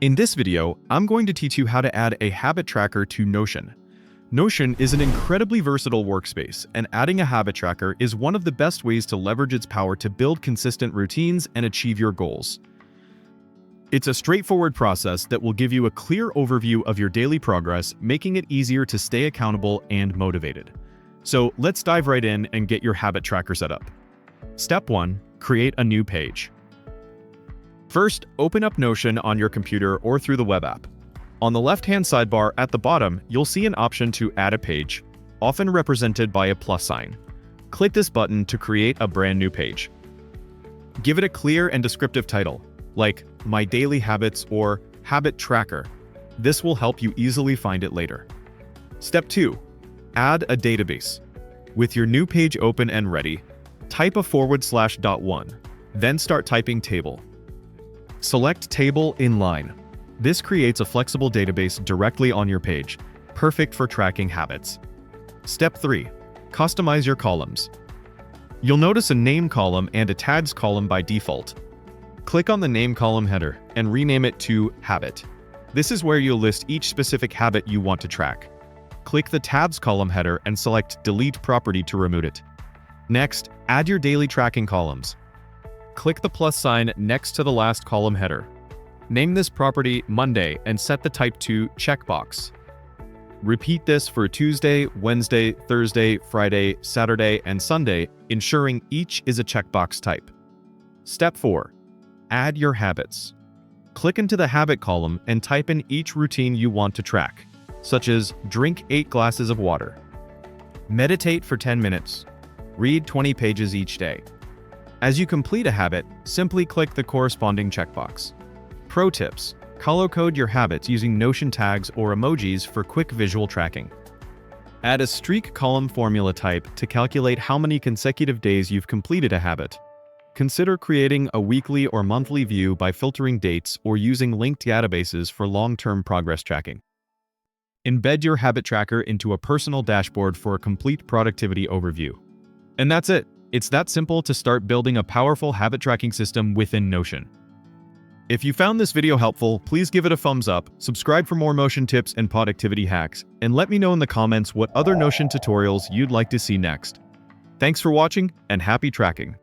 In this video, I'm going to teach you how to add a habit tracker to Notion. Notion is an incredibly versatile workspace, and adding a habit tracker is one of the best ways to leverage its power to build consistent routines and achieve your goals. It's a straightforward process that will give you a clear overview of your daily progress, making it easier to stay accountable and motivated. So let's dive right in and get your habit tracker set up. Step 1. Create a new page. First, open up Notion on your computer or through the web app. On the left-hand sidebar at the bottom, you'll see an option to add a page, often represented by a plus sign. Click this button to create a brand new page. Give it a clear and descriptive title, like My Daily Habits or Habit Tracker. This will help you easily find it later. Step 2. Add a database. With your new page open and ready, type a /.1, then start typing table. Select Table Inline. This creates a flexible database directly on your page, perfect for tracking habits. Step 3. Customize your columns. You'll notice a name column and a tags column by default. Click on the name column header and rename it to Habit. This is where you'll list each specific habit you want to track. Click the tabs column header and select Delete Property to remove it. Next, add your daily tracking columns. Click the plus sign next to the last column header. Name this property Monday and set the type to checkbox. Repeat this for Tuesday, Wednesday, Thursday, Friday, Saturday, and Sunday, ensuring each is a checkbox type. Step 4. Add your habits. Click into the habit column and type in each routine you want to track, such as drink 8 glasses of water, meditate for 10 minutes, read 20 pages each day. As you complete a habit, simply click the corresponding checkbox. Pro tips: color code your habits using Notion tags or emojis for quick visual tracking. Add a streak column formula type to calculate how many consecutive days you've completed a habit. Consider creating a weekly or monthly view by filtering dates or using linked databases for long-term progress tracking. Embed your habit tracker into a personal dashboard for a complete productivity overview. And that's it. It's that simple to start building a powerful habit tracking system within Notion. If you found this video helpful, please give it a thumbs up, subscribe for more Notion tips and productivity hacks, and let me know in the comments what other Notion tutorials you'd like to see next. Thanks for watching, and happy tracking!